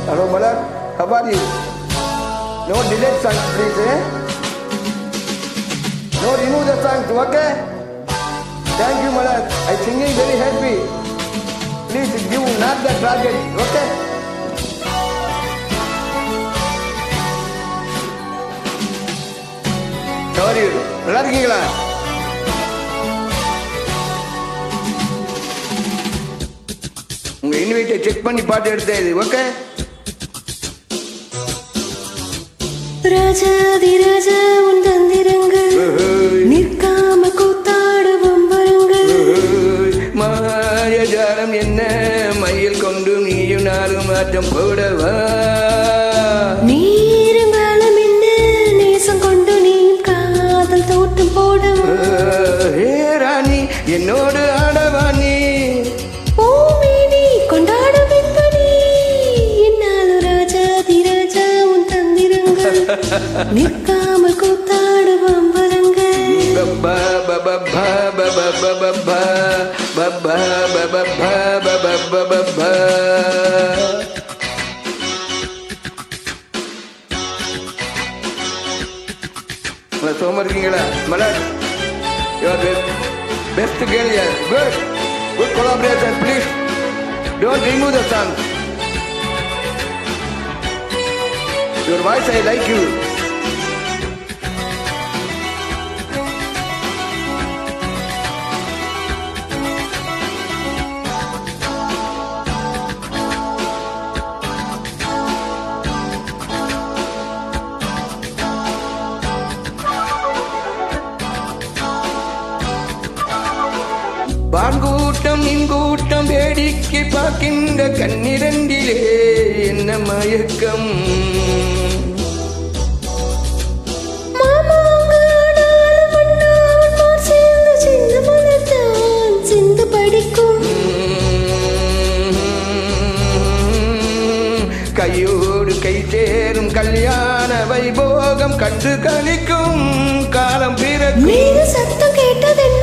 Hello, Malak. How are you? No delete songs, please, eh? No remove the songs, okay? Thank you, Malak. I singing very happy. Please give not the target, okay? How are you? நல்லா இருக்கீங்களா? உங்க இன்வைட்டை check பண்ணி பாட்டு எடுத்தேன், okay? ராஜாதி ராஜா உன் தந்திரங்கள் நிற்காம கூத்தாடுவோம் வருங்கள். மாயஜாலம் என்ன மயில் கொண்டு நீயும் நாளும் மாற்றம் போடவா. நீருங்காலம் என்ன நேசம் கொண்டு நீயும் காதல் தோட்டம் போடவா. ராணி என்னோடு ஆடவா நீ. ஓமேனி கொண்டாட வெப்பனி என்னாலும் ராஜாதி ராஜா உன் தந்திரங்கள் நிற்காமல் கூத்தாடுவோம் வருங்கள். சோமா இருக்கீங்களா? Malar, your best girl here. Good good collaboration. Please don't remove the song. Your voice I like you. பாங்கூட்டம் இங்கூட்டம் வேடிக்கை பார்க்கின்ற கண்ணிரண்டிலே என்ன மயக்கம். கையோடு கை சேரும் கல்யாண வைபோகம் கண்டு கழிக்கும் காலம் பிறகு. சத்தம் கேட்டது என்ன?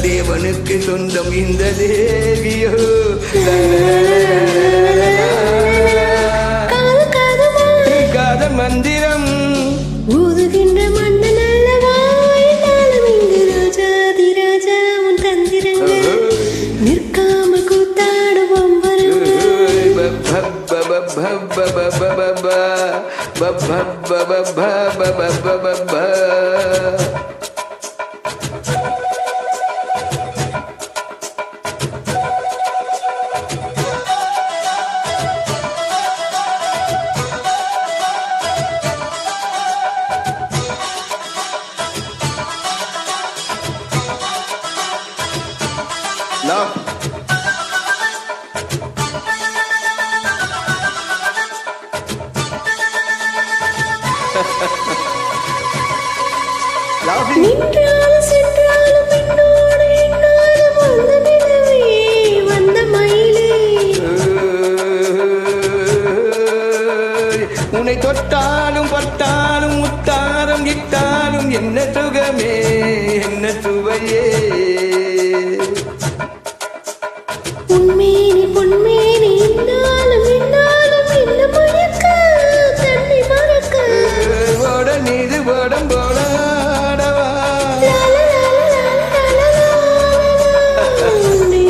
தேவனுக்கு சொந்தம் இந்த தேவியோ. காதல் மந்திரம் ஊதுகின்ற மன்னன் அல்லவா என்னாலும் இங்கு ராஜாதி ராஜா உன் தந்திரங்கள் நிற்காமல் கூத்தாடுவோம் வருங்கள். Love. நின்றாலும் சென்றாலும் என்னோடு என்னாலும் வந்த நிலவே வந்த மயிலே. உன்னை தொட்டாலும் பட்டாலும் முத்தாரம் இட்டாலும் என்ன சுகமே என்ன சுவையே. உன்மேனி பொன்மேனி என்னாலும் என்னாலும் என்ன மயக்க தன்னை மறக்க. ஓட நீது ஓடம் போட ஆடவா.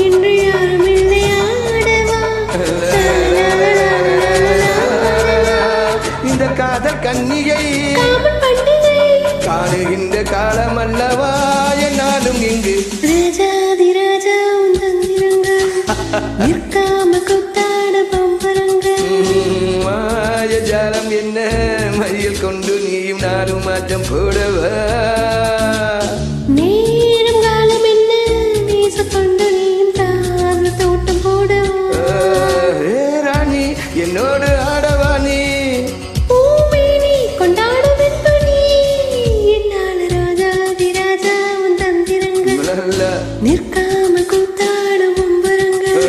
இன்று யாரும் இல்லை ஆடவா. இந்த காதல் கன்னிகை காணுகின்ற காலம் அல்லவா என்னாலும் இங்கு. ராஜாதி ராஜா உன் தந்திரங்கள் நிற்காம கூத்தாட பம்பரங்கள். மாயஜாலம் என்ன மயில் கொண்டு நீயும் நானும் மாற்றம் போடவா. நேரம் காலம் என்ன நேச கொண்டு நீயும் காதல் தோட்டம் போடவா. ராணி என்னோடு ஆடவா நீ. பூமேனி கொண்டாட வெப்பனி என்னால் ராஜாதி ராஜா உன் தந்திரங்கள் நிற்காம கூத்தாடுவோம் வருங்கள்.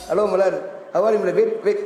Hello, Malad. How are you, Malad? Wait.